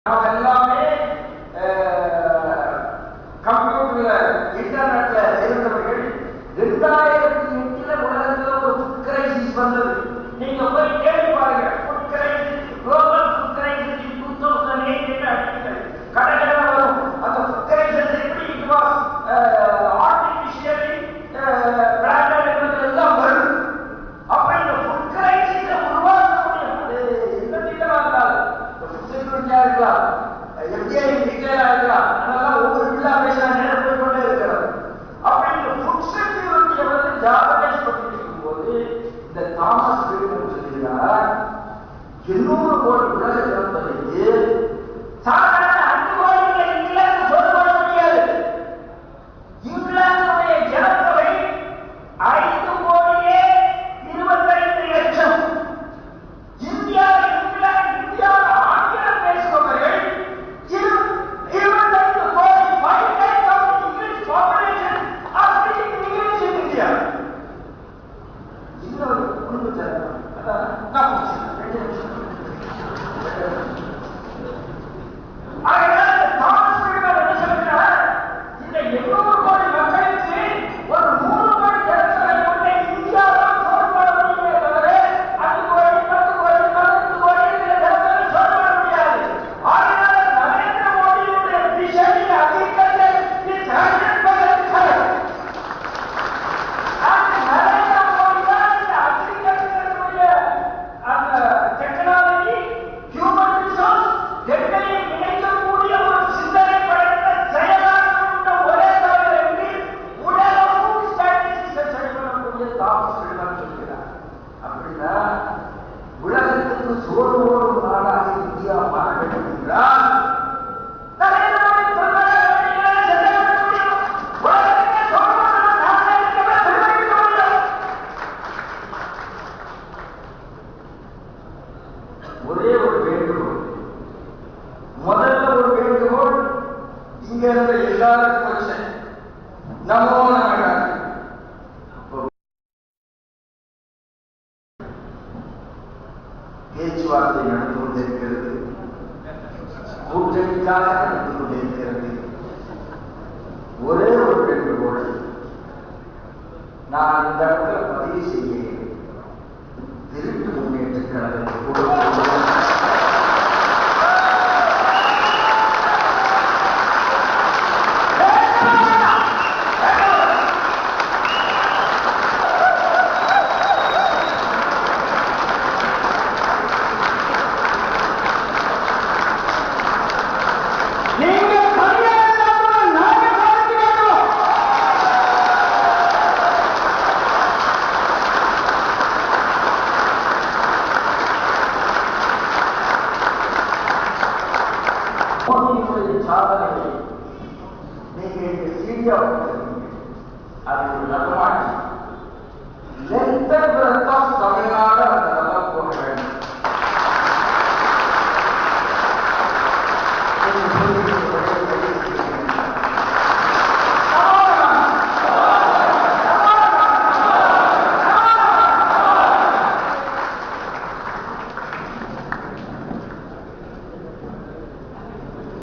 நாம் எல்லாமே கம்ப்யூட்டர்ல இன்டர்நெட்ல இருந்தவர்கள் 2008 உலகத்துல ஒரு ஃபுட் கிரைசிஸ் வந்தது. நீங்க போய் கேள்வி பாருங்க. Food crisis, global food crisis 2008 அடிக்கடி கடைகள வரும். அந்த ஃபுட் கிரைசிஸ் எப்படி இட் வாஸ் ஆர்டிஃபிஷியலி பிராண்டட் எல்லாம் வரும். அப்ப இந்த ஃபுட் கிரைசிஸ் உருவாக்கக்கூடிய எந்த திட்டமா இருந்தாலும் செக்யூரிட்டியா இருக்கலாம், எஃப்டிஐ டீடைலா இருக்கலாம், அதெல்லாம் ஒவ்வொரு பிள்ளாவேஷன் நேரம் போய் கொண்டே இருக்கிறது. அப்ப இந்த ஃபுட் செக்யூரிட்டியை ஜாபனைஸ் பண்ணி இருக்கும்போது இந்த தாமஸ் ஃப்ரீட்மன் சொல்கிறார், 800 கோடி உலக ஜனத்தொகைக்கு சாதாரண 5 கோடிகளை இங்கிலாந்து சொல்ல முடியாது. இங்கிலாந்துடைய ஜனத்தொகை 5 கோடியே 25 லட்சம். இந்தியாவில் ஆங்கிலம் பேசுபவர்கள் 25 கோடி. 5 times of the English population are speaking English in India. இன்னொரு குடும்ப ஜனத்தொகை ஆகையால் தாமஸ் ஃப்ரீட்மன் என்ன சொல்கிறார், இந்த 800 கோடி மக்களுக்கு ஒரு 3 கோடி ஜனத்தொகை கொண்ட இந்தியா தான் சோர்பட முடியுமே தவிர 5 கோடி 10 கோடி 15 கோடி ஜனத்தொகை சோர்பட முடியாது. ஆகையால் நரேந்திர மோடியுடைய vision in agriculture is 100% Narendra Modi தான் இந்த அக்ரிகல்ச்சருடைய அந்த டெக்னாலஜி ஹியூமன் ரிசோர்ஸ் ரெண்டையும் இணைக்கக்கூடிய ஒரு சிந்தனை படைத்த செயலாளர் ஒரே தலைவர் என்று உலக ஃபுட் ஸ்ட்ராட்டஜிஸை சரி பண்ணக்கூடிய தாமஸ் ஃப்ரீட்மன் சொல்கிறார். அப்படின்னா உலகத்துக்கு சோறு போடும் நாடாக இந்தியா மாற வேண்டும் என்றால் நரேந்திர மோடி சொன்னதை செயல்படுத்த முடியும். உலகத்துக்கு சோறு போடும் நாடாக இந்தியாவை பெருமைக்க முடியும். ஒரே ஒரு வேண்டுகோள், முதல்ல ஒரு வேண்டுகோள், இங்க இருந்த எல்லாருக்கும் வச்ச நமோ நாடாக பேச்சுவார்த்தை நடந்து கொண்டிருக்கிறது, கூட்டணிக்காக நடந்து கொண்டிருக்கிறது. ஒரே ஒரு வேண்டுகோள் நான் இந்த இடத்துல பதிவு செய்கிறேன். திருட்டு முன்னேற்ற கழகத்தில் கூட சாதனையை நீங்க இந்த சீடியா அது ஒரு